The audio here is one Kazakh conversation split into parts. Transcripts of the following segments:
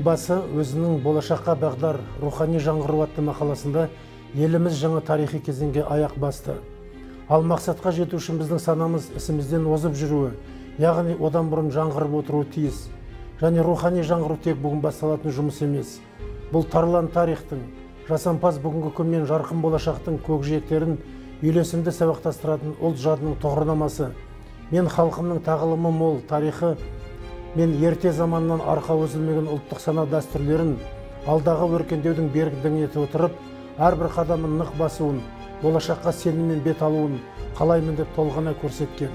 Елбасы өзінің болашаққа бағдар рухани жаңғыру атты мақаласында еліміз жаңа тарихи кезеңге аяқ басты. Ал мақсатқа жету үшін біздің санамыз ісімізден озып жүруі, яғни одан бұрын жаңғырып отыруы тиіс. Және рухани жаңғыру тек бүгін басталатын жұмыс емес. Бұл тарлан тарихтың, жасампаз бүгінгі күн мен жарқын болашақтың көкжиектерін үйлесімді сабақтастыратын ұлт жадының тұғырнамасы. Мен халқымның тағылымы мол тарихы мен ерте заманнан арқа үзілмеген ұлттық сана дәстүрлерін алдағы өркендеудің беріктігін ете отырып, әрбір қадамын нық басуын, болашаққа сеніммен бет алуын қалаймын деп толғана көрсеткен.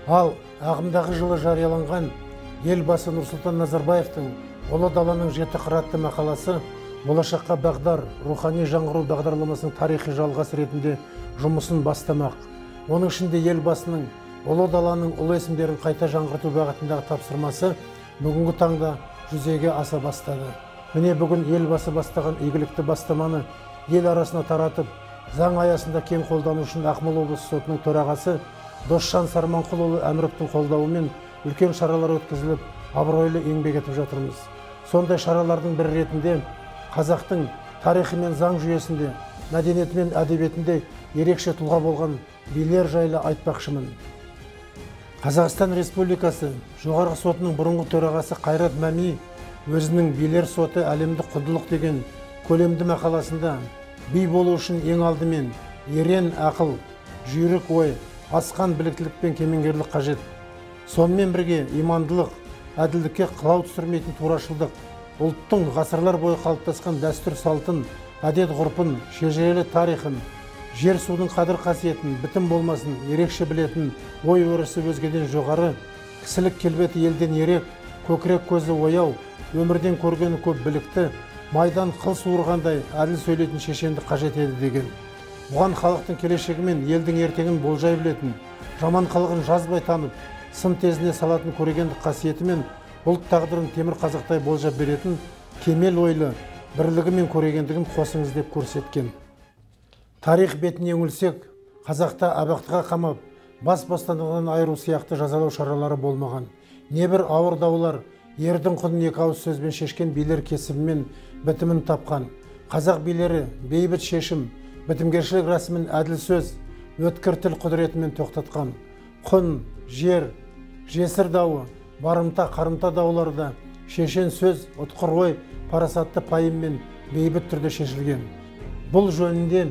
Ал ағымдағы жылы жарияланған елбасы Нұрсұлтан Назарбаевтың Ұлы даланың жеті қыры атты мақаласы болашаққа бағдар рухани жаңғыру бағдарламасының тарихи жалғасы ретінде жұмысын бастамақ. Оның ішінде елбасының Ұлы даланың ұлы есімдерін қайта жаңғырту бағытындағы тапсырмасы бүгінгі таңда жүзеге аса бастады. Міне бүгін елбасы бастаған игілікті бастаманы ел арасына таратып, заң аясында кең қолдану үшін Ақмола облысы сотының төрағасы Досжан Сарманқұлұлы Әміровтің қолдауымен үлкен шаралар өткізіліп, абыройлы еңбек етіп жатырмыз. Сондай шаралардың бір ретінде қазақтың тарихы мен заң жүйесінде, мәдениеті мен әдебиетінде ерекше тұлға болған билер жайлы айтпақшымын. Қазақстан Республикасы жоғарғы сотының бұрынғы төрағасы Қайрат Мәми өзінің билер соты әлемдік құндылық деген көлемді мақаласында би болу үшін ең алдымен ерен ақыл, жүйрік ой, асқан біліктілік пен кемеңгерлік қажет. Сонымен бірге имандылық, әділдікке қылау түсірмейтін турашылдық, ұлттың ғасырлар бойы қалыптасқан дәстүр салтын, әдет ғұрпын, шежірелі тарихын, жер судың қадір қасиетін, бітім болмасын ерекше білетін, ой өрісі өзгеден жоғары, кісілік келбеті елден ерек, көкірек көзі ояу, өмірден көргені көп білікті, майдан қыл суырғандай әділ сөйлейтін шешенді қажет еді деген. Бұған халықтың келешегі мен елдің ертеңін болжай білетін, жаман қылығын жазбай танып, сын тезіне салатын көрегендік қасиеті мен ұлт тағдырын темір қазақтай болжап беретін кемел ойлы, бірлігі мен көрегендігін қосыңыз деп көрсеткен. Тарих бетіне үңілсек, қазақта абақтыға қамап, бас бостандығынан айыру сияқты жазалау шаралары болмаған. Небір ауыр даулар, ердің құнын екі ауыз сөзбен шешкен билер кесібімен бітімін тапқан. Қазақ билері бейбіт шешім, бітімгершілік рәсімін әділ сөз, өткір тіл құдіретімен тоқтатқан. Құн, жер, жесір дауы, барымта, қарымта дауларда шешен сөз, ұтқыр ой, парасатты пайыммен бейбіт түрде шешілген. Бұл жөнінде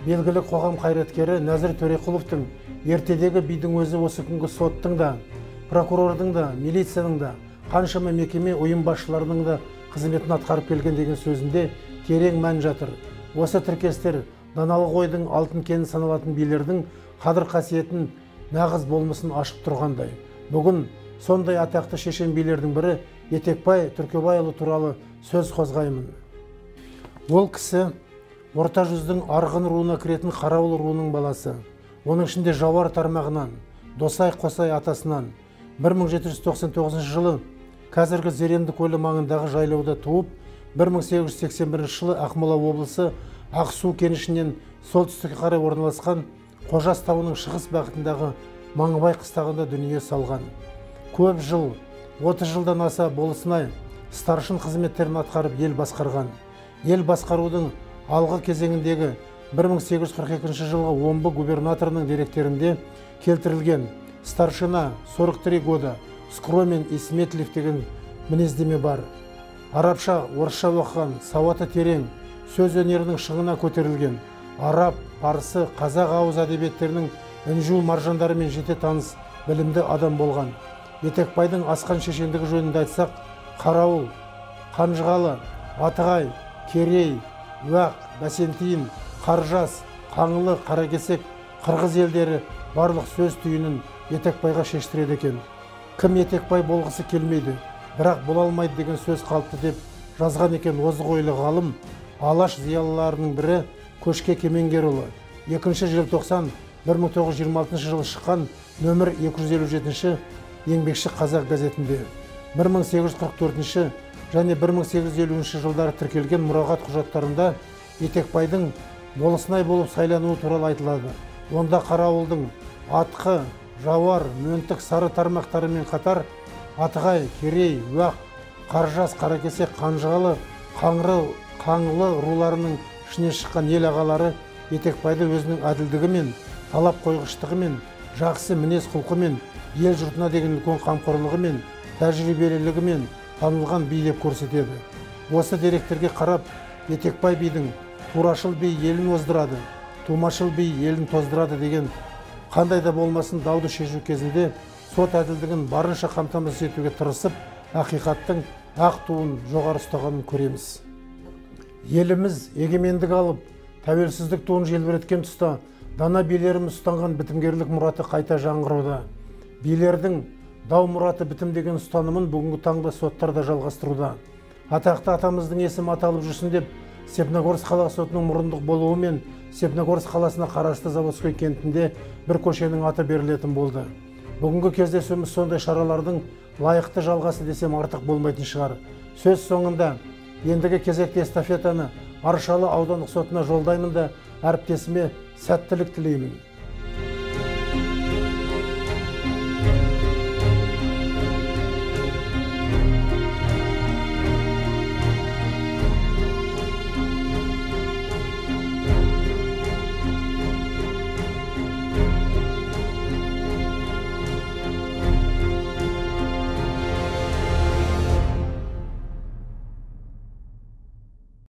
белгілі қоғам қайраткері Нәзір Төреқұловтың ертедегі бидің өзі осы күнгі соттың да, прокурордың да, милицияның да, қаншама мекеме ұйым басшыларының да қызметін атқарып келген деген сөзінде терең мән жатыр. Осы тіркестер даналық ойдың алтын кені саналатын билердің қадір қасиетін, нағыз болмысын ашып тұрғандай. Бүгін сондай атақты шешен билердің бірі Етекбай Түркебайұлы туралы сөз қозғаймын. Ол кісі орта жүздің Арғын руына кіретін Қарауыл руының баласы. Оның ішінде Жауар тармағынан, Досай Қосай атасынан 1799 жылы қазіргі Зеренді көлі маңындағы жайлауда туып, 1881 жылы Ақмола облысы Ақсу кенішінен солтүстікке қарай орналасқан Қожас тауының шығыс бағытындағы Маңыбай қыстағында дүние салған. Көп жыл, 30 жылдан аса болысынай старшын қызметтерін атқарып ел басқарған. Ел басқарудың алғы кезеңіндегі 1842 жылғы Омбы губернаторының деректерінде келтірілген старшина 43 года Скромен и Сметлив деген мінездеме бар. Арабша, орысша оқыған, сауаты терең, сөз өнерінің шыңына көтерілген, араб, парсы, қазақ ауыз әдебиеттерінің інжу маржандарымен жете таныс білімді адам болған. Етекбайдың асқан шешендігі жөнінде айтсақ, Қарауыл, Қанжығалы, Атығай, Керей, Уақ, Бәсентиін, Қаржас, Қаңлы, Қаракесек, қырғыз елдері барлық сөз түйінін Етекбайға шештіреді екен. Кім Етекбай болғысы келмейді, бірақ бола алмайды деген сөз қалыпты деп жазған екен озық ойлы ғалым, Алаш зиялыларының бірі Көшке Кемеңгерұлы. 2 желтоқсан 1926 жылы шыққан нөмір 257 еңбекші қазақ газетінде 1844 және 1850 жылдары тіркелген мұрағат құжаттарында Етекбайдың болысынай болып сайлануы туралы айтылады. Онда Қарауылдың Атқы, Жауар, Мөнтік, Сары тармақтарымен қатар Атығай, Керей, Уақ, Қаржас, Қаракесек, Қанжығалы, Қаңлы руларының ішіне шыққан ел ағалары Етекбайды өзінің әділдігімен, талап қойғыштығымен, жақсы мінез құлқымен, ел жұртына деген үлкен қамқорлығымен, тәжірибелілігімен танылған би деп көрсетеді. Осы деректерге қарап, Етекбай бидің турашыл би елін оздырады, тумашыл би елін тоздырады деген қандай да болмасын дауды шешу кезінде сот әділдігін барынша қамтамасыз етуге тырысып, ақиқаттың ақ туын жоғары ұстағанын көреміз. Еліміз егемендік алып, тәуелсіздік туын желбіреткен тұста дана билеріміз ұстанған бітімгерлік мұраты қайта жаңғыруда. Билердің дау мұраты бітім деген ұстанымын бүгінгі таңда соттарда жалғастыруда. Атақты атамыздың есімі аталып жүрсін деп, Степногорск қалалық сотының мұрындық болуымен Степногорск қаласына қарасты Заводской кентінде бір көшенің аты берілетін болды. Бүгінгі кездесуіміз сондай шаралардың лайықты жалғасы десем артық болмайтын шығар. Сөз соңында ендігі кезекті эстафетаны Аршалы аудандық сотына жолдаймын да әріптесіме сәттілік тілеймін.